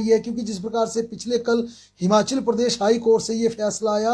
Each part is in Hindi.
ये है क्योंकि जिस प्रकार से पिछले कल हिमाचल प्रदेश हाई कोर्ट से ये फैसला आया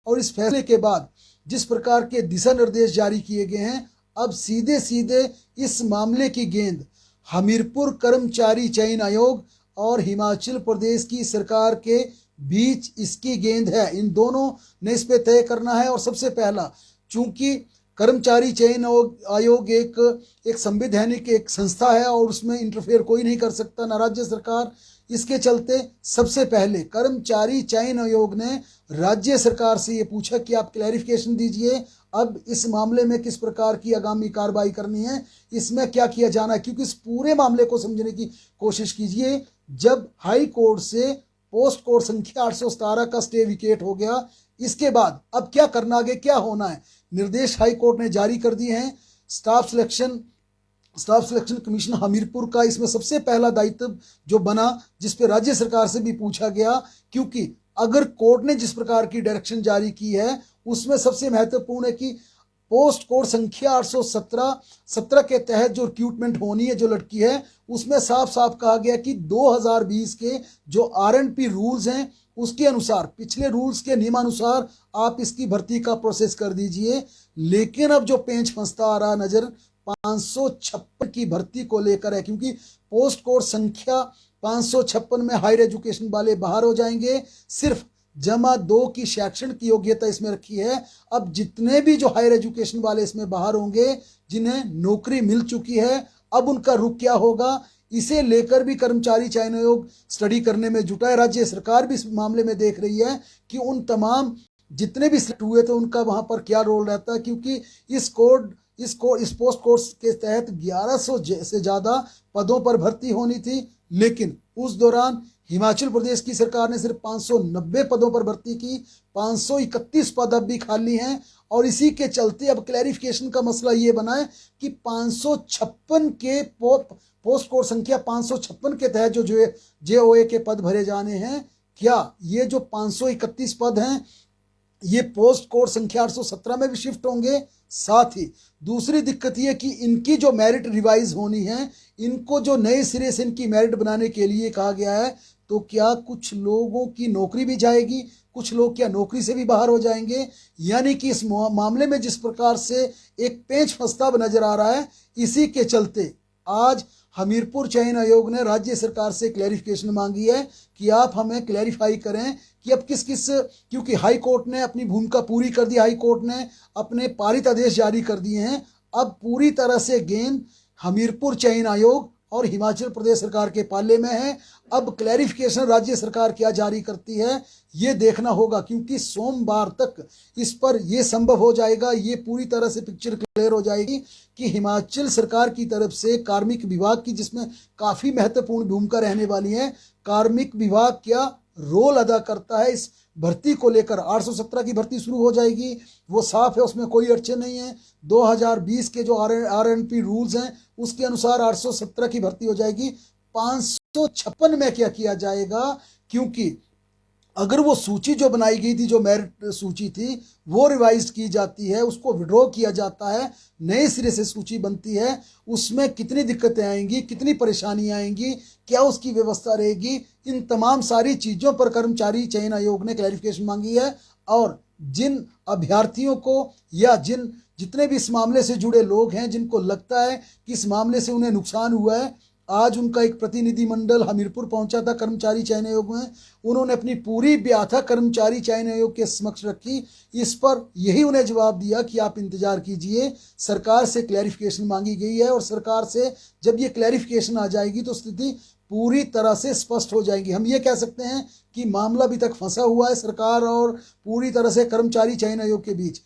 और इस फैसले के बाद जिस प्रकार के दिशा निर्देश जारी किए गए हैं, अब सीधे सीधे इस मामले की गेंद हमीरपुर कर्मचारी चयन आयोग और हिमाचल प्रदेश की सरकार के बीच इसकी गेंद है। इन दोनों ने इस पे तय करना है। और सबसे पहला, चूंकि कर्मचारी चयन आयोग एक संवैधानिक एक संस्था है और उसमें इंटरफेयर कोई नहीं कर सकता, ना राज्य सरकार। इसके चलते सबसे पहले कर्मचारी चयन आयोग ने राज्य सरकार से ये पूछा कि आप क्लैरिफिकेशन दीजिए, अब इस मामले में किस प्रकार की आगामी कार्रवाई करनी है, इसमें क्या किया जाना है। क्योंकि इस पूरे मामले को समझने की कोशिश कीजिए। जब हाई कोर्ट से पोस्ट कोर्ट संख्या 817 का स्टे विकेट हो गया, इसके बाद अब क्या करना, आगे क्या होना है, निर्देश हाई कोर्ट ने जारी कर दिए हैं। स्टाफ सिलेक्शन कमीशन हमीरपुर का इसमें सबसे पहला दायित्व जो बना, जिस पे राज्य सरकार से भी पूछा गया, क्योंकि अगर कोर्ट ने जिस प्रकार की डायरेक्शन जारी की है उसमें सबसे महत्वपूर्ण है कि पोस्ट कोड संख्या 817 के तहत जो रिक्रूटमेंट होनी है, जो लड़की है, उसमें साफ साफ कहा गया कि 2020 के जो आरएनपी रूल्स हैं उसके अनुसार, पिछले रूल्स के नियमानुसार आप इसकी भर्ती का प्रोसेस कर दीजिए। लेकिन अब जो पेंच फंसता आ रहा नजर 556 की भर्ती को लेकर है, क्योंकि पोस्ट कोड संख्या 556 में हायर एजुकेशन वाले बाहर हो जाएंगे। सिर्फ जमा 2 की शैक्षणिक योग्यता इसमें रखी है। अब जितने भी जो हायर एजुकेशन वाले इसमें बाहर होंगे, जिन्हें नौकरी मिल चुकी है, अब उनका रुख क्या होगा, इसे लेकर भी कर्मचारी चयन आयोग स्टडी करने में जुटा है। राज्य सरकार भी इस मामले में देख रही है कि उन तमाम जितने भी सिलेक्ट हुए थे उनका वहां पर क्या रोल रहता है, क्योंकि इस पोस्ट कोर्स के तहत 1100 से ज़्यादा पदों पर भर्ती होनी थी। लेकिन उस दौरान हिमाचल प्रदेश की सरकार ने सिर्फ 590 पदों पर भर्ती की, 531 पद अब भी खाली हैं। और इसी के चलते अब क्लैरिफिकेशन का मसला ये बना है कि 556 के पोस्ट कोड संख्या 556 के तहत जो JOA के पद भरे जाने हैं, क्या ये जो 531 पद हैं ये पोस्ट कोड संख्या 817 में भी शिफ्ट होंगे। साथ ही दूसरी दिक्कत ये कि इनकी जो मेरिट रिवाइज होनी है, इनको जो नए सिरे से इनकी मेरिट बनाने के लिए कहा गया है, तो क्या कुछ लोगों की नौकरी भी जाएगी, कुछ लोग क्या नौकरी से भी बाहर हो जाएंगे। यानी कि इस मामले में जिस प्रकार से एक पेंच फंसता नजर आ रहा है, इसी के चलते आज हमीरपुर चयन आयोग ने राज्य सरकार से क्लैरिफिकेशन मांगी है कि आप हमें क्लैरिफाई करें कि अब क्योंकि हाई कोर्ट ने अपनी भूमिका पूरी कर दी, हाई कोर्ट ने अपने पारित आदेश जारी कर दिए हैं। अब पूरी तरह से गेंद हमीरपुर चयन आयोग और हिमाचल प्रदेश सरकार के पाले में है। अब क्लैरिफिकेशन राज्य सरकार क्या जारी करती है ये देखना होगा, क्योंकि सोमवार तक इस पर यह संभव हो जाएगा, ये पूरी तरह से पिक्चर क्लियर हो जाएगी कि हिमाचल सरकार की तरफ से कार्मिक विभाग की, जिसमें काफ़ी महत्वपूर्ण भूमिका रहने वाली है, कार्मिक विभाग क्या रोल अदा करता है इस भर्ती को लेकर। 817 की भर्ती शुरू हो जाएगी, वो साफ है, उसमें कोई अड़चन नहीं है। 2020 के जो RNP रूल्स हैं उसके अनुसार 817 की भर्ती हो जाएगी। 556 में क्या किया जाएगा, क्योंकि अगर वो सूची जो बनाई गई थी, जो मेरिट सूची थी, वो रिवाइज की जाती है, उसको विड्रॉ किया जाता है, नए सिरे से सूची बनती है, उसमें कितनी दिक्कतें आएंगी, कितनी परेशानियां आएंगी, क्या उसकी व्यवस्था रहेगी, इन तमाम सारी चीज़ों पर कर्मचारी चयन आयोग ने क्लैरिफिकेशन मांगी है। और जिन अभ्यर्थियों को या जितने भी इस मामले से जुड़े लोग हैं, जिनको लगता है कि इस मामले से उन्हें नुकसान हुआ है, आज उनका एक प्रतिनिधिमंडल हमीरपुर पहुंचा था कर्मचारी चयन आयोग में। उन्होंने अपनी पूरी व्याथा कर्मचारी चयन आयोग के समक्ष रखी। इस पर यही उन्हें जवाब दिया कि आप इंतजार कीजिए, सरकार से क्लैरिफिकेशन मांगी गई है और सरकार से जब ये क्लैरिफिकेशन आ जाएगी तो स्थिति पूरी तरह से स्पष्ट हो जाएगी। हम ये कह सकते हैं कि मामला अभी तक फंसा हुआ है सरकार और पूरी तरह से कर्मचारी चयन आयोग के बीच।